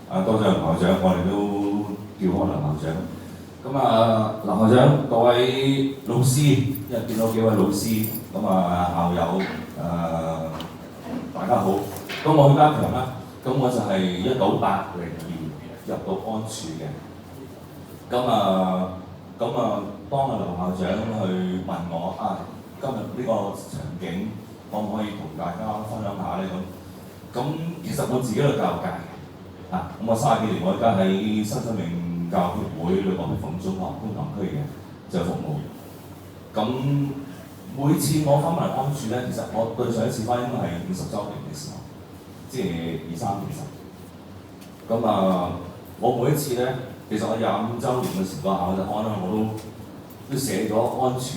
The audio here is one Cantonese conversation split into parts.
多謝林校長，我哋都叫開林校長。咁林校長，各位老師，因為見到幾位老師，校友，大家好。咁我許家強啦，咁我就係1980年入到安處嘅。當劉校長去問我今日呢個場景可唔可以同大家分享下咧？咁其實我自己係教育界我30幾年，我而家喺新生命教育協會裏邊嘅鳳中學觀塘區嘅就服務。咁每次我翻嚟安處咧，其實我對上一次翻應該係50週年嘅時候，即係23年前。我每一次咧，其實我25週年嘅時候考就安啦，我都寫咗安處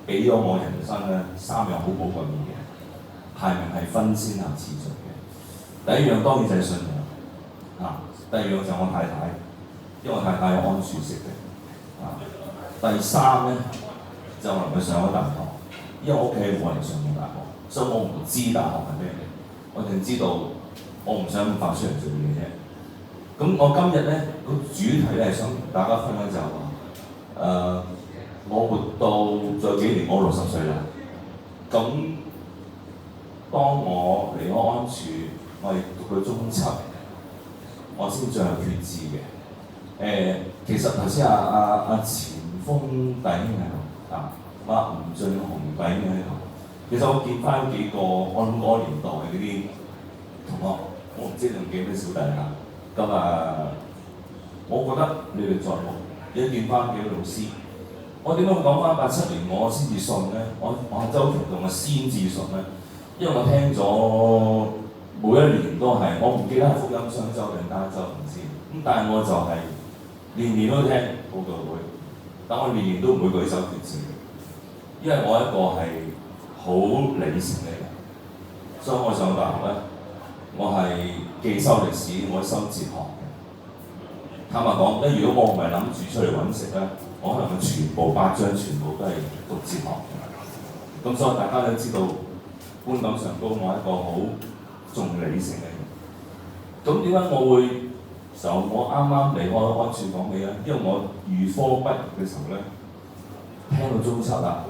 俾咗我人生咧3樣好寶貴嘅嘢，排名係分先後次序嘅。第一樣當然就係信仰，第二樣就係我太太，因為我太太有安處識嘅，第三咧就能夠上咗大學，因為我屋企冇人上過大學，所以我唔知大學係咩嚟，我淨知道我唔想咁快出嚟做嘢啫。咁我今日咧個主題咧係想同大家分享就係話，我活到再幾年，我60歲啦。咁當我離開安處，我係讀到中7，我先進入決志嘅。其實頭先錢鋒弟兄喺度，吳俊雄弟兄喺度。其實我見翻幾個我諗嗰個年代嗰啲同學，我唔知你仲記唔記得小弟啦。我覺得你哋在目，一見翻幾個老師。我點解會講翻87年我先至信咧？我係周庭同我先至信咧，因為我聽咗每一年都係，我唔記得係福音雙周定單周唔知。咁但係我就係年年都聽報道會，但我年年都唔會舉手決志，因為我一個係好理性嘅人，所以我上大學咧，我係既修歷史，我修哲學嘅。坦白講，如果我唔係諗住出嚟揾食咧，我可能全部8章全部都係讀哲學嘅。咁所以大家都知道觀感上高，我係一個好重理性嘅人。咁點解我會就我啱啱離開安處講起咧？因為我預科畢業嘅時候咧，聽到中7啦，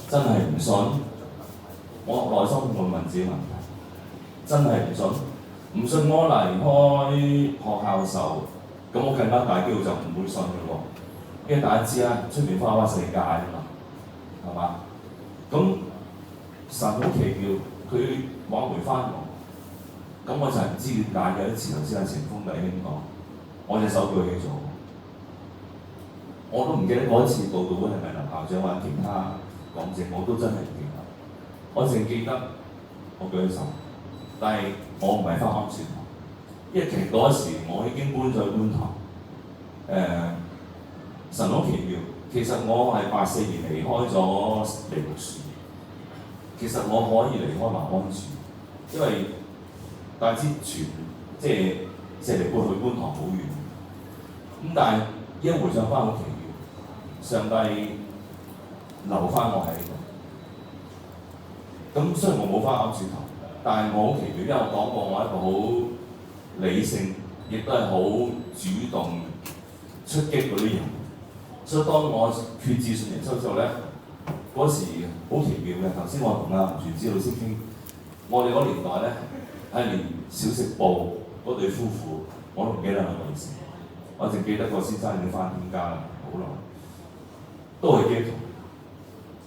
真係唔信。我內心會問自己問題，真係唔信。唔信我離開學校嘅時候，咁我更加大機會就唔會信嘅喎。因為大家知啦，出面花花世界啊嘛，係嘛？咁神好奇妙，佢挽回翻我。咁我就係唔知點解嘅。一次頭先錢鋒弟兄講，我隻手舉起咗，我都唔記得嗰一次報道會係咪林校長或者其他講者，我都真係唔記得。我淨記得我舉起手，但係我唔係翻安處，因為其實嗰時我已經搬咗去觀塘。神好奇妙，其實我係84年離開咗梨木樹，其實我可以離開埋安處，因為大致即係石梨半去觀塘好遠。咁但係一回想翻好奇妙，上帝留翻我喺度。咁雖然我冇翻安處頭，但係我好奇妙，因為我講過我係一個好理性，亦都係好主動出擊嗰啲人。所以當我決志信耶穌之後咧，嗰時好奇妙嘅。頭先我同吳傳志老師傾，我哋嗰年代咧係連小食部嗰對夫婦我都唔記得係咩意思，我淨記得個先生已經翻天家啦，好耐，都係基督徒。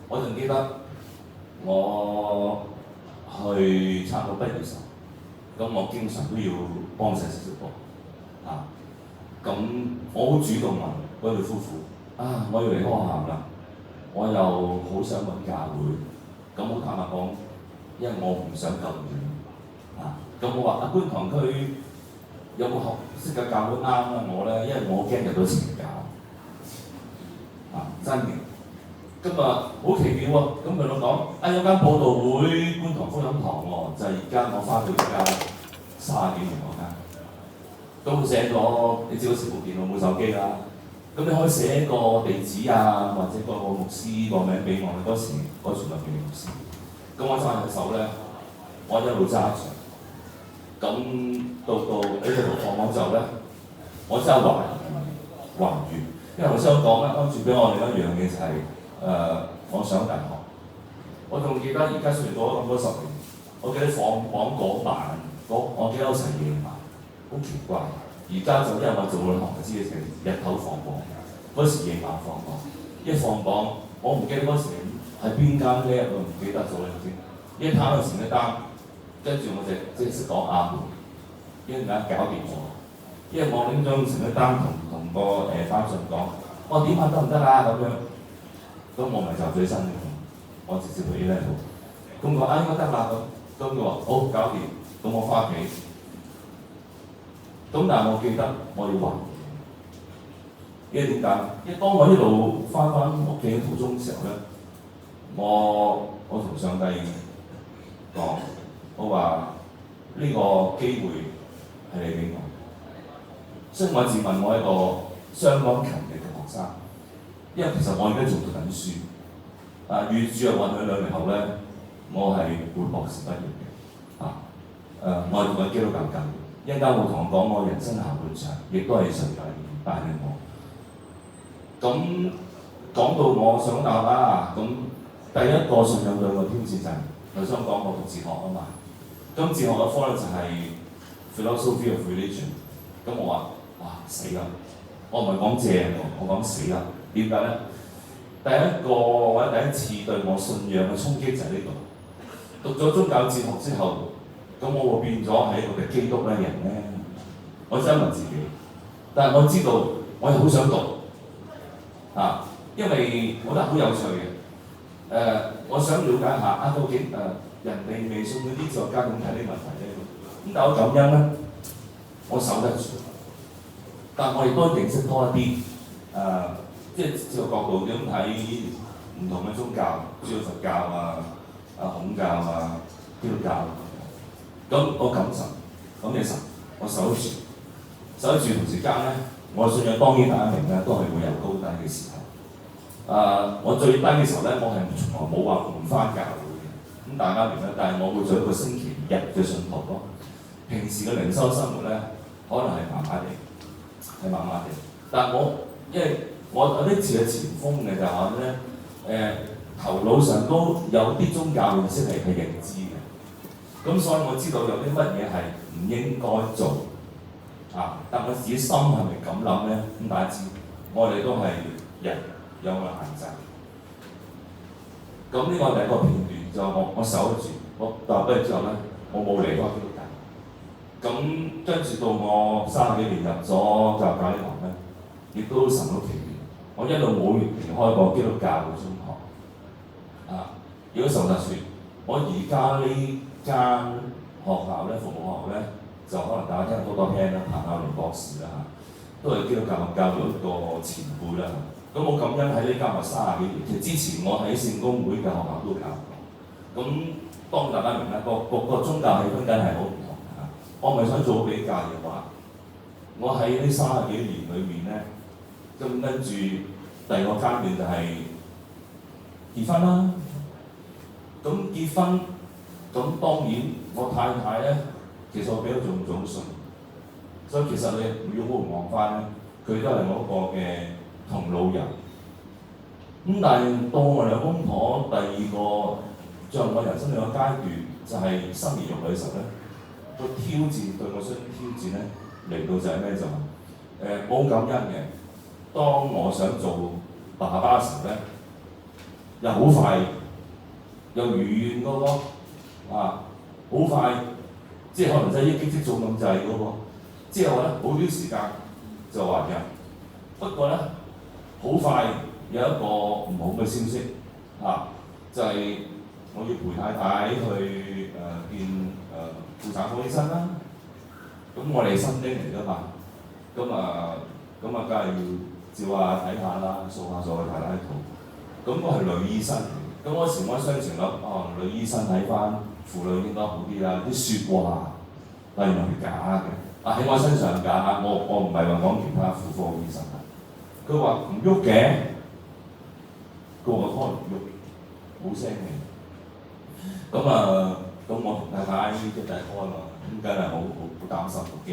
我仲記得我去差唔多畢業嘅時候，咁我經常都要幫襯小食部咁我好主動問嗰對夫婦。我要離開學校啦，我又好想揾教會，咁好坦白講，因為我唔想咁遠咁我話觀塘區有個學識嘅教會啱啦我咧，因為我驚入到邪教真嘅。今日好奇妙喎，咁佢老講有間佈道會觀塘福音堂喎，就係而家我翻到而家30幾年嗰間。咁佢寫咗，你知嗰時冇電腦冇手機啦。咁你可以寫個地址或者個牧師個名俾我。嗰時嗰傳道嘅牧師，咁我揸隻手咧，我一路揸住。咁到呢度放榜之後咧，我真係懷疑，因為我想講咧，跟住俾我另一樣嘢就係、我上大學，我仲記得而家雖然過咗咁多十年，我記得放榜嗰晚，我記得好似係夜晚，好奇怪。而家就因為我做咗行知嘅，日頭放榜，嗰時夜晚放榜，一放榜我唔記得嗰時係邊間咧，我唔記得咗啦已經。一睇嗰時嘅單，跟住我就即係識講阿門，因為搞掂咗。因為我拎張成嘅單同個班長講，我點下得唔得啊咁樣，咁我咪就最新嘅，我直接去呢度。咁我應該得啦咁佢話好搞掂，咁我翻屋企。咁但係我記得我要還，因為點解？因為當我一路翻屋企嘅途中嘅時候咧，我同上帝講，我話呢個機會係你俾我。所以我自問我係一個相當勤力嘅學生，因為其實我而家仲讀緊書，預住係運去2年後咧，我係會博士畢業嘅，我係讀緊基督教教育。一陣間會同我講我人生下半場，亦都係上帝帶領我。咁講到我上大學啦，咁第一個信仰對我挑戰就係頭先講我讀哲學啊嘛，咁哲學嘅科咧就係 philosophy of religion， 咁我話哇死啦！我唔係講正喎，我講死啦。點解咧？第一個或者第一次對我信仰嘅衝擊就係呢度。讀咗宗教哲學之後，咁我會變咗係一個嘅基督嘅人咧。我真係問自己，但係我知道我係好想讀因為我覺得好有趣嘅。我想了解下究竟人哋未信嗰啲哲學家點睇呢個問題咧？咁但我感恩咧，我守得住。但我亦都認識多一啲即係哲學角度點睇唔同嘅宗教，主要佛教孔教基督教。咁我感受，咁其實我守得住，同時間咧，我信仰當然大家明咧，都係會有高低嘅時候。我最低嘅時候咧，我係從來冇話唔返教會嘅，咁大家明啦。但係我會做一個星期日嘅信徒咯。平時嘅靈修生活咧，可能係麻麻地，但係因為我有啲似嘅前鋒嘅就係咧，頭腦上都有啲宗教認識係認知嘅，咁所以我知道有啲乜嘢係唔應該做但我自己心係咪咁諗咧？咁大家知，我哋都係人，有個限制。咁呢個第一個片段就我守得住，我大學畢業之後咧，我冇離開基督教。咁跟住到我30幾年入咗教育界呢行咧，亦都神好奇妙，我一路冇離開過基督教嘅中學。如果實説，我而家呢間學校咧，服務學校咧，就可能大家聽多聽啦，彭亞麟博士啦都係基督教教育一個前輩啦。咁我感恩喺呢間學30幾年，其實之前我喺聖公會嘅學校都教過。咁當大家明啦，個宗教氣氛梗係好唔同嚇。我咪想做比較嘅話，我喺呢30幾年裏面咧，咁跟住第二個階段就係結婚啦。咁結婚，咁當然我太太咧，其實我比較仲早熟，所以其實你要回望翻咧，佢都係我一個嘅同路人。咁但係到我兩公婆第二個進入我人生兩個階段，就係生兒育女嘅時候咧，個挑戰對我相挑戰咧嚟到就係咩就冇感恩嘅。當我想做爸爸嘅時候咧，又好快。又如願嗰個好快，即係可能真係一擊即中咁滯嗰個。之後咧好短時間就懷孕，不過咧好快有一個唔好嘅消息就係、我要陪太太去見婦產科醫生啦。咁我哋新丁嚟㗎嘛，咁梗係要照下睇下啦，掃下太太圖。咁我係女醫生。咁嗰時我一廂情諗，女醫生睇翻婦女應該好啲啦，啲説話原來係假嘅。喺我身上假，我唔係話講其他婦科醫生。佢話唔喐嘅，個胎唔喐，冇聲嘅。咁我同太太即係第一胎嘛，咁梗係好擔心，好驚。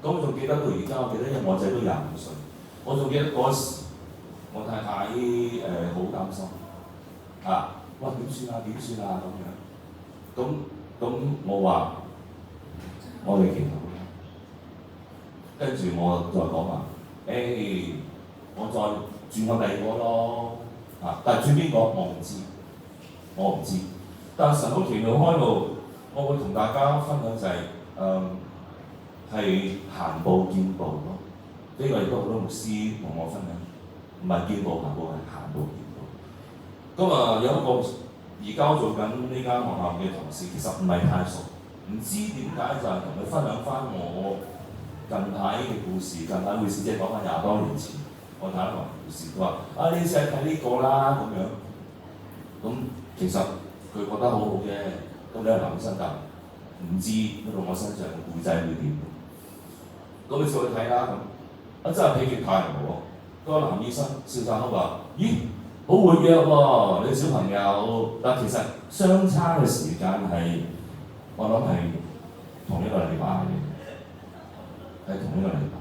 咁我仲記得到而家，我記得因為我仔都25歲，我仲記得嗰時我太太好擔心啊，哇點算啊點算啊咁樣。咁我話我哋祈禱啦，跟住我再講話，我再轉我第二個咯，但係轉邊個我唔知。但係神好奇妙開路，我會同大家分享就係行步見步咯。呢個亦都好多牧師同我分享，唔係見步行步，係行步見步。咁有一個而家做緊呢間學校嘅同事，其實唔係太熟，唔知點解就係同佢分享翻我近排嘅故事。近排故事即係講翻20多年前，我睇一個故事，佢話你試下睇呢個啦咁樣。咁其實佢覺得好好嘅，咁你係男生㗎，唔知到我身上嘅故仔會點？咁你照去睇啦咁，真係喜極泰來喎！嗰個男醫生笑曬口話：咦，好活躍喎！你小朋友，但其實相差嘅時間係，我諗係同一個禮拜嘅，係同一個禮拜。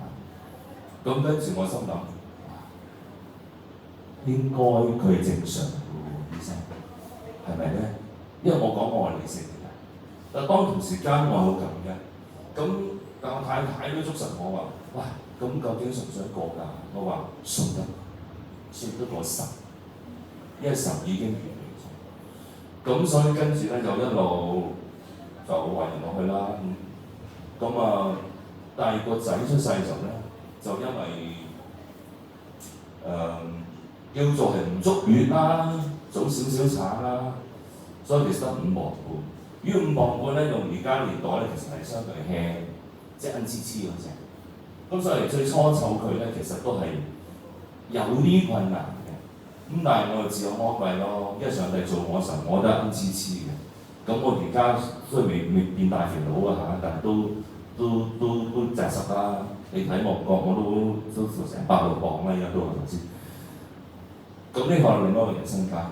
咁跟住我心諗，應該佢係正常嘅喎，醫生，係咪咧？因為我講我係理性嘅，但當同時間我好感恩。咁但我太太都捉實我話：喂，咁究竟信唔信得過㗎？我話信得過神，因為神已經預備咗。咁所以跟住咧就一路就運落去啦。但係個仔出世就咧，就因為叫做係唔足月啦，早少少產啦，所以其實得5磅半。呢5磅半咧，用而家年代咧，其實係相對輕，即係恩黐黐嗰隻。咁所以最初湊佢咧，其實都係有啲困難嘅。咁但係我就自我安慰咯，因為上帝做我嘅時候，我都係恩黐黐嘅。咁我而家雖然未變大肥佬啊但係都紮實啦。你睇我都成160磅啦，而家都係咪先？咁呢個係另外一個人生階段。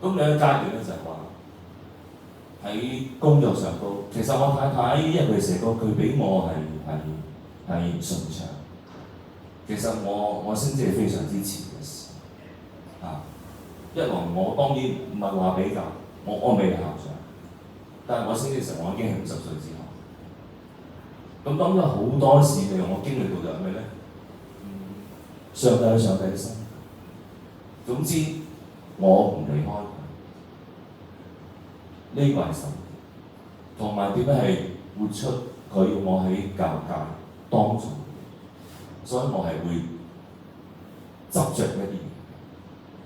咁另一個階段咧就係話喺工作上高，其實我太太因為佢成個佢俾我係順暢。其實我升職係非常之遲嘅事。一來我當然唔係話比較，我未係校長，但係我升職嘅時候我已經係50歲之後。咁當中好多事令我經歷到就係咩咧？上帝有上帝嘅心。總之，我唔離開佢，呢個係神，同埋點樣係活出佢要我喺教界當中，所以我係會執着一啲嘢。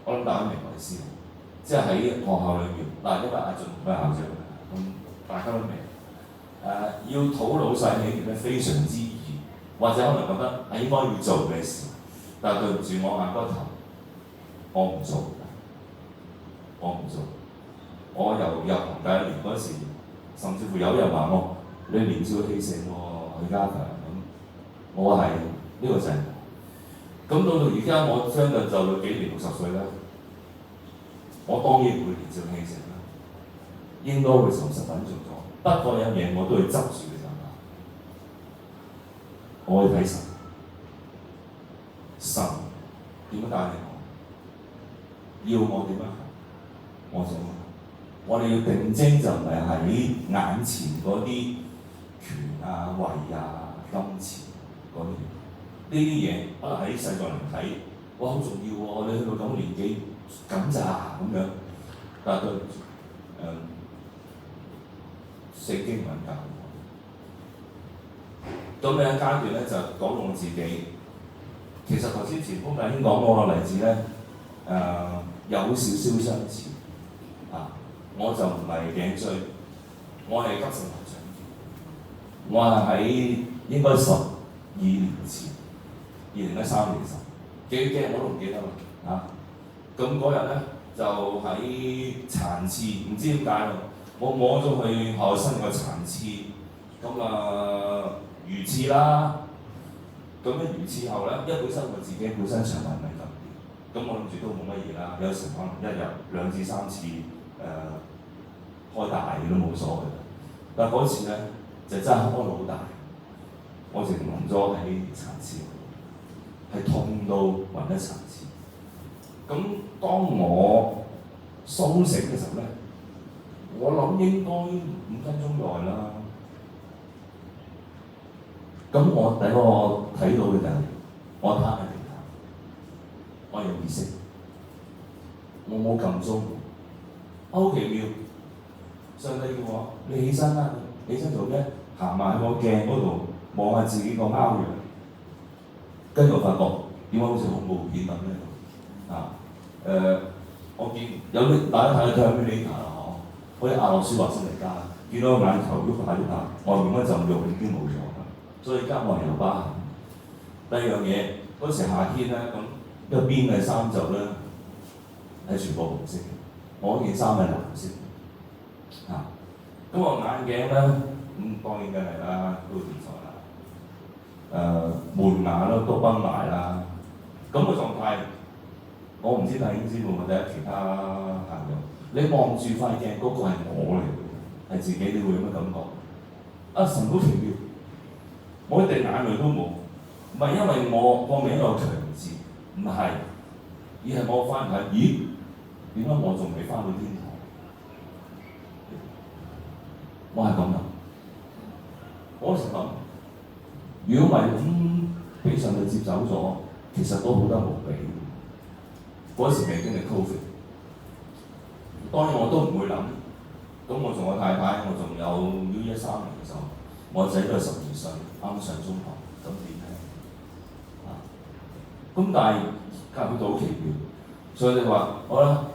我諗大家明我意思，即係喺學校裏面因為阿俊唔係校長，大家都明。要討老細起咧非常之易，或者可能覺得係應該要做嘅事，但係對唔住我眼骨頭。我唔做。我由入行第1年嗰時，甚至乎有人話我：你年少氣盛喎，許家強咁。我係呢個就係我。咁到而家我將近就幾年60歲啦，我當然會年少氣盛啦，應該會從實品做咗。不過有嘢我都會執住嘅就係，我會睇神點樣帶領我。要我點樣行，我就我哋要定睛就唔係喺眼前嗰啲權啊、位啊、金錢嗰啲，呢啲嘢可能喺世上人睇，哇好重要喎！你去到咁年紀咁咋咁樣，但係對聖經唔係教我。咁另一階段咧就講到我自己，其實頭先前鋒弟兄講嗰個例子咧。有少少相似，我就唔係頸椎，我係急性頭長期，我係喺應該12年前，2013年幾驚我都唔記得啦，咁嗰日咧就喺殘廁，唔知點解喎，我摸咗去學生個殘廁，魚刺啦，咁咧魚刺後咧，因為本身我自己本身腸胃敏感。咁我諗住都冇乜嘢啦，有時可能1日2至3次開大都冇所謂。但嗰次咧就真係開到好大，我直暈咗喺殘廁，係痛到暈喺殘廁。咁當我蘇醒嘅時候咧，我諗應該5分鐘內啦。咁我第一個睇到嘅就係我攤喺地下，我有意識，我冇撳鐘，好奇妙。上帝叫我你起身啦，起身做咩？行埋去個鏡嗰度望下自己個貓樣，跟住我發覺點解好似恐怖片咁咧？我見有啲大家睇《Terminator》啦，好似阿諾舒華辛力加，見到個眼球喐下喐下，外面嗰陣肉已經冇咗啦，所以加外有疤痕。第二樣嘢，嗰時夏天咧，咁一邊嘅衫袖咧係全部紅色嘅，我件衫係藍色。咁我眼鏡咧，當然梗係啦，都唔錯啦。門牙咧都崩埋啦。咁嘅狀態，我唔知弟兄姊妹或者其他朋友，你望住塊鏡嗰個係我嚟嘅，係自己，你會有乜感覺？神好奇妙，我一滴眼淚都冇，唔係因為我個名有強字，唔係，而係我翻睇，咦？點解我仲未翻到天堂？我係咁諗，我成日諗，如果唔係咁俾上帝接走咗，其實都好得無比。嗰時未經歷 Covid， 當然我都唔會諗。咁我仲有太太，我仲有U13年嘅時候，我仔都係12歲，啱上中學，咁點咧？咁但係教會都好奇妙，所以你話好啦，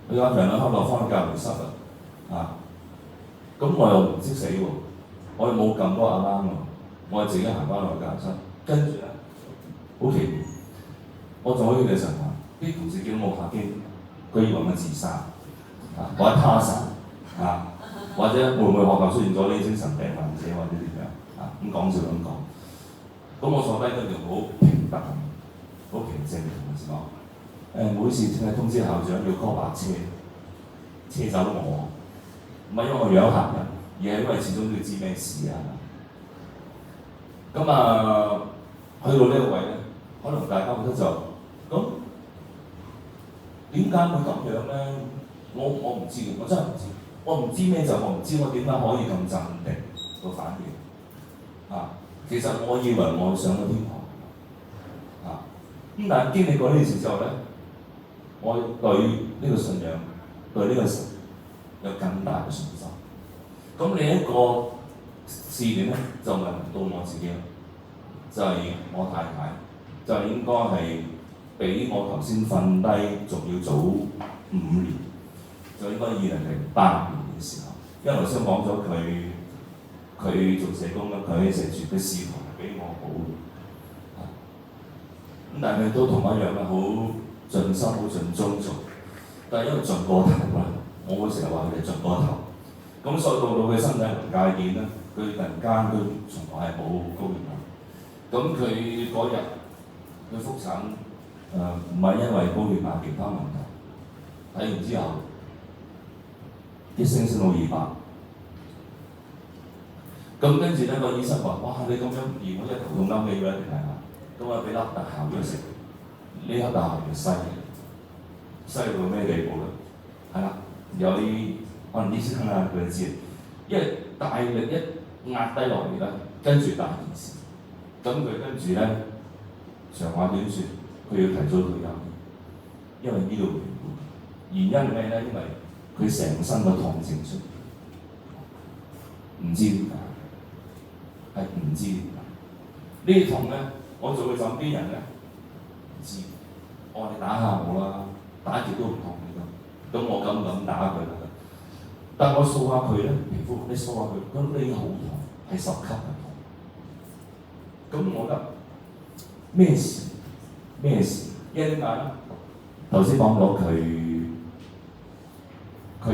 你阿強落翻教會室啦，咁我又唔識死喎，我又冇咁多阿媽喎，我係自己行翻落教室，跟住咧好奇妙，我仲可以嘅時候，啲同事叫我下機，佢以為我自殺，或者他殺，或者會唔會學校出現咗啲精神病患者或者點樣？咁講笑咁講，咁我坐低嗰條好平淡、好平靜嘅同事講，每次淨係通知校長要 call 白車，車走我。唔係因為我養客人，而係因為始終都要知咩事啊。咁去到呢個位咧，可能大家覺得就咁點解會咁樣咧？我唔知嘅，我真係唔知。我唔知咩就我唔知，我點解可以咁鎮定個反應？其實我以為我上咗天堂，咁但係經歷過呢件事之後咧，我對呢個信仰，對呢個神有更大嘅信心。咁另一個試驗咧，就輪到我自己啦，就係我太太，就應該係比我頭先瞓低仲要早5年，就應該2008年嘅時候。因為頭先講咗佢做社工啦，佢成住嘅仕途係比我好，咁但係佢都同我一樣啦，好盡心、好盡忠做。但係因為盡過頭啦，我會成日話佢哋盡過頭。咁所以到佢身體能界見咧，佢突然間佢從來係冇高血壓。咁佢嗰日佢復診，唔係因為高血壓其他問題，睇完之後一升到200。咁跟住咧個醫生話：哇！你咁樣驗我一頭痛嬲起啦，定係嘛？咁俾粒特效藥食，呢粒特效藥犀利到咩地步咧？係啦，有啲可能醫生佢知，因為大力一壓低落嚟咧，跟住大件事。咁佢跟住咧，長話短説，佢要提早退休，因為醫療緣故。原因係咩咧？因為佢成身嘅痛症出，唔知點解。係唔知點解呢啲痛咧？我做佢枕邊人咧，唔知。我話你打下我啦，打極都唔痛嘅咁。咁我敢唔敢打佢啦？但我掃下佢咧，皮膚你掃下佢，咁你已經好痛，係10級嘅痛。咁我覺得咩事？咩事？因為點解咧？頭先講到佢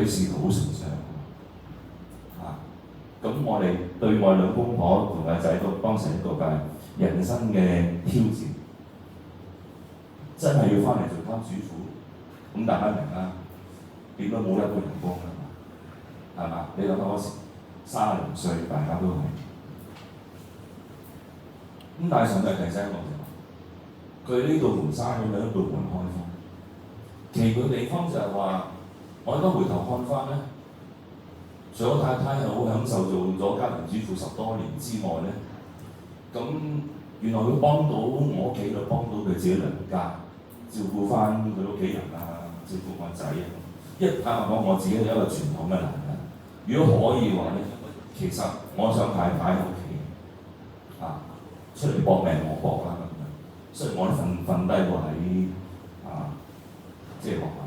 仕途好成長。咁我哋對我兩公婆同阿仔都當成一個嘅人生嘅挑戰，真係要翻嚟做攤主婦，咁大家明啦，點都冇一個人工㗎嘛，係嘛？你諗下嗰時30零歲，大家都係。咁但係上帝提醒我哋，佢呢度門閂咗兩道門開放，奇妙地方就係話，我而家回頭看翻咧，除咗太太係好享受做咗家庭主婦10多年之外咧，咁原來佢幫到我屋企，就幫到佢自己娘家，照顧翻佢屋企人啊，照顧個仔啊。因為坦白講，我自己係一個傳統嘅男人，如果可以話咧，其實我想太太喺屋企啊，出嚟搏命我搏啦咁樣，所以我瞓低過喺即係學校。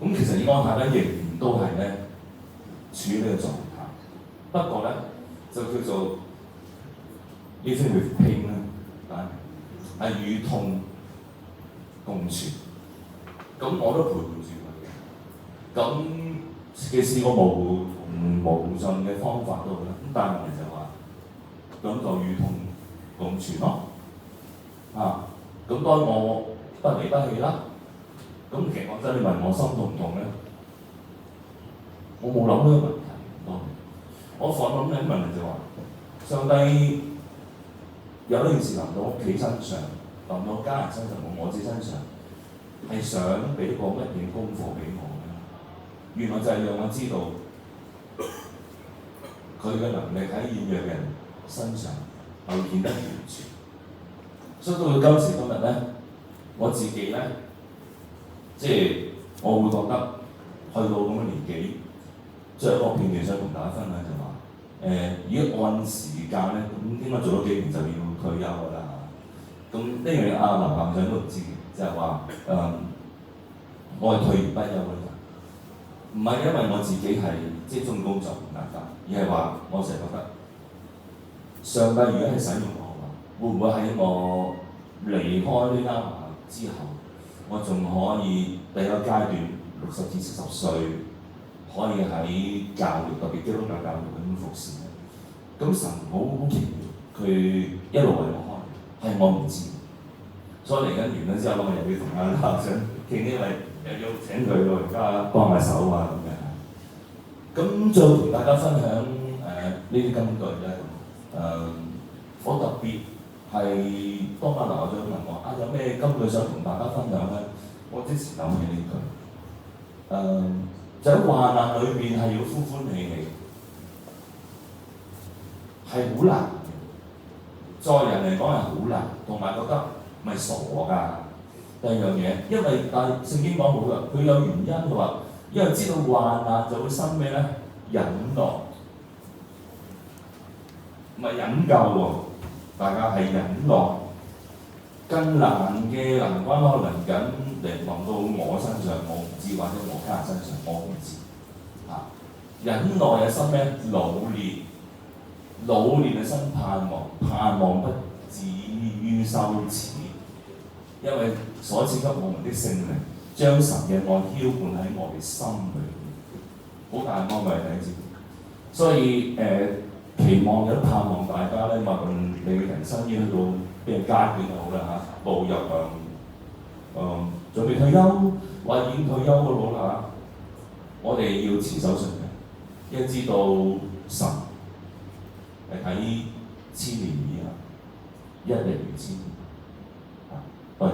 咁其實以安太咧，仍然都係咧處於呢個狀態，不過咧就叫做 living with pain 啦，係與痛共存。咁我都陪伴住佢嘅。咁其實試過無盡嘅方法都好啦。咁但係問題就話，咁就與痛共存咯。咁當我不離不棄啦。咁其實講真，你問我心痛唔痛咧？我冇諗呢個問題。我所諗嘅問題就話，上帝有呢件事臨到屋企身上，臨到家人身上，我自己身上，係想俾個乜嘢功課俾我咧？原來就係讓我知道佢嘅能力喺軟弱嘅人身上係顯得完全。所以到今時今日咧，我自己咧，即係我會覺得去到咁嘅年紀，最後一個片段想同大家分享就話，如果按時間咧，咁應該做咗幾年就要退休㗎啦。咁呢樣嘢林校長都唔知嘅，就係話我係退而不休嗰啲人，唔係因為我自己係即係中意工作唔簡單，而係話我成日覺得上帝如果係使用我嘅話，會唔會喺我離開呢間學校之後，我仲可以第一個階段60至70歲，可以喺教育特別基督教教育咁服侍咧？咁神好奇妙，佢一路為我開，係我唔知。所以嚟緊完咗之後，我又要同校長傾，因為又要請佢老人家幫下手啊咁樣。咁最後同大家分享呢啲金句咧，我特別係當阿劉校長問我有咩金句想同大家分享咧，我即時諗起呢句，就喺患難裏邊係要歡歡喜喜，係好難嘅，在人嚟講係好難，同埋覺得咪傻㗎。第二樣嘢，因為但係聖經講好㗎，佢有原因，佢話因為知道患難就會生咩咧？忍耐，唔係忍救喎，大家係忍耐。更難嘅難關可能緊嚟臨到我身上，我唔知，或者我家人身上，我唔知。忍耐係生咩？老練係生盼望，盼望不至於羞恥。因為所賜給我們的聖靈，將神嘅愛澆灌喺我哋心裏，好大安慰你知。所以期望有盼望大家咧，無論你嘅人生已經去到邊個階段都好啦步入準備退休或者已經退休都好啦我哋要持守信仰，因為知道神係睇千年以後，一日如千年。多謝。